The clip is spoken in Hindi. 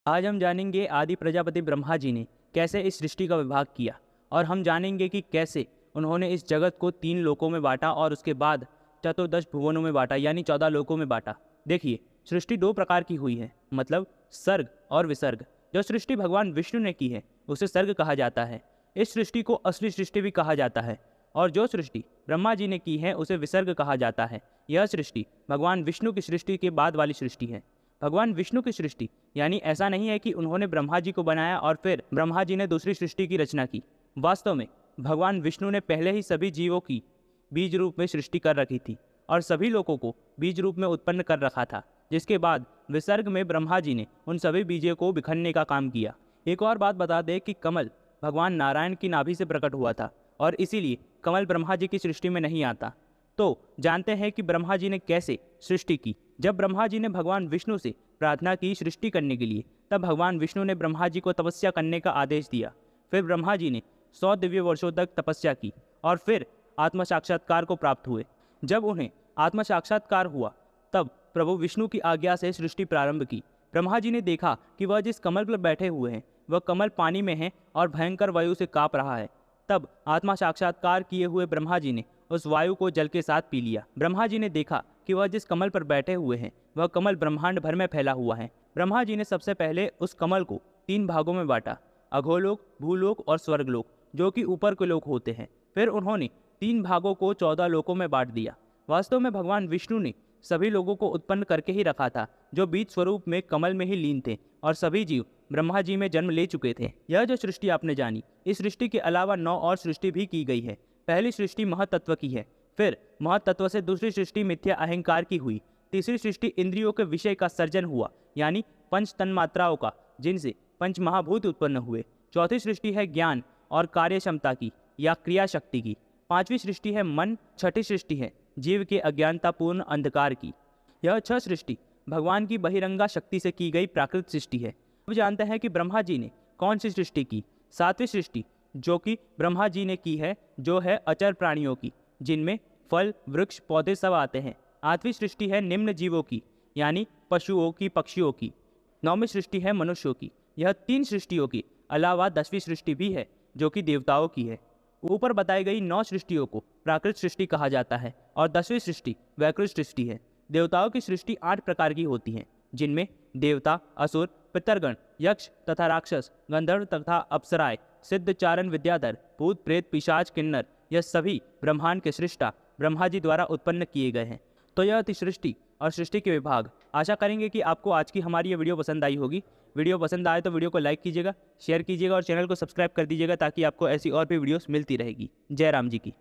आज हम जानेंगे आदि प्रजापति ब्रह्मा जी ने कैसे इस सृष्टि का विभाग किया और हम जानेंगे कि कैसे उन्होंने इस जगत को 3 लोकों में बांटा और उसके बाद चतुर्दश भुवनों में बांटा यानी 14 लोकों में बांटा। देखिए, सृष्टि 2 प्रकार की हुई है, मतलब सर्ग और विसर्ग। जो सृष्टि भगवान विष्णु ने की है उसे सर्ग कहा जाता है। इस सृष्टि को असली सृष्टि भी कहा जाता है और जो सृष्टि ब्रह्मा जी ने की है उसे विसर्ग कहा जाता है। यह सृष्टि भगवान विष्णु की सृष्टि के बाद वाली सृष्टि है। भगवान विष्णु की सृष्टि यानी ऐसा नहीं है कि उन्होंने ब्रह्मा जी को बनाया और फिर ब्रह्मा जी ने दूसरी सृष्टि की रचना की। वास्तव में भगवान विष्णु ने पहले ही सभी जीवों की बीज रूप में सृष्टि कर रखी थी और सभी लोगों को बीज रूप में उत्पन्न कर रखा था, जिसके बाद विसर्ग में ब्रह्मा जी ने उन सभी बीजों को बिखरने का काम किया। एक और बात बता दें कि कमल भगवान नारायण की नाभि से प्रकट हुआ था और इसीलिए कमल ब्रह्मा जी की सृष्टि में नहीं आता। तो जानते हैं कि ब्रह्मा जी ने कैसे सृष्टि की। जब ब्रह्मा जी ने भगवान विष्णु से प्रार्थना की सृष्टि करने के लिए, तब भगवान विष्णु ने ब्रह्मा जी को तपस्या करने का आदेश दिया। फिर ब्रह्मा जी ने 100 दिव्य वर्षों तक तपस्या की और फिर आत्म साक्षात्कार को प्राप्त हुए। जब उन्हें आत्म साक्षात्कार हुआ तब प्रभु विष्णु की आज्ञा से सृष्टि प्रारंभ की। ब्रह्मा जी ने देखा कि वह जिस कमल पर बैठे हुए हैं वह कमल पानी में है और भयंकर वायु से कांप रहा है। तब आत्मा साक्षात्कार किए हुए ब्रह्मा जी ने उस वायु को जल के साथ पी लिया। ब्रह्मा जी ने देखा कि वह जिस कमल पर बैठे हुए हैं वह कमल ब्रह्मांड भर में फैला हुआ है। ब्रह्मा जी ने सबसे पहले उस कमल को 3 भागों में बांटा, अधोलोक, भूलोक और स्वर्गलोक, जो कि ऊपर के लोक होते हैं। फिर उन्होंने 3 भागों को 14 लोकों में बांट दिया। वास्तव में भगवान विष्णु ने सभी लोगों को उत्पन्न करके ही रखा था, जो बीज स्वरूप में कमल में ही लीन थे और सभी जीव ब्रह्मा जी में जन्म ले चुके थे। यह जो सृष्टि आपने जानी, इस सृष्टि के अलावा 9 और सृष्टि भी की गई है। पहली सृष्टि महतत्व की है, फिर महतत्व से दूसरी सृष्टि मिथ्या अहंकार की हुई, तीसरी सृष्टि इंद्रियों के विषय का सर्जन हुआ यानी 5 तन्मात्राओं का, जिनसे 5 महाभूत उत्पन्न हुए। चौथी सृष्टि है ज्ञान और कार्य क्षमता की या क्रिया शक्ति की। 5वीं सृष्टि है मन। छठी सृष्टि है जीव के अज्ञानतापूर्ण अंधकार की। यह 6 सृष्टि भगवान की बहिरंगा शक्ति से की गई प्राकृत सृष्टि है। अब जानते हैं कि ब्रह्मा जी ने कौन सी सृष्टि की। 7वीं सृष्टि जो कि ब्रह्मा जी ने की है, जो है अचर प्राणियों की, जिनमें फल, वृक्ष, पौधे सब आते हैं। 8वीं सृष्टि है निम्न जीवों की यानी पशुओं की, पक्षियों की। 9वीं सृष्टि है मनुष्यों की। यह 3 सृष्टियों के अलावा 10वीं सृष्टि भी है जो कि देवताओं की है। ऊपर बताई गई 9 सृष्टियों को प्राकृत सृष्टि कहा जाता है और 10वीं सृष्टि वैकृत सृष्टि है। देवताओं की सृष्टि 8 प्रकार की होती है, जिनमें देवता, असुर, पितरगण, यक्ष तथा राक्षस, गंधर्व तथा अप्सराएं, सिद्ध, चारण, विद्याधर, भूत, प्रेत, पिशाच, किन्नर, यह सभी ब्रह्मांड के सृष्टा ब्रह्मा जी द्वारा उत्पन्न किए गए हैं। तो यह थी सृष्टि और सृष्टि के विभाग। आशा करेंगे कि आपको आज की हमारी ये वीडियो पसंद आई होगी। वीडियो पसंद आए तो वीडियो को लाइक कीजिएगा, शेयर कीजिएगा और चैनल को सब्सक्राइब कर दीजिएगा ताकि आपको ऐसी और भी वीडियोस मिलती रहेगी। जय राम जी की।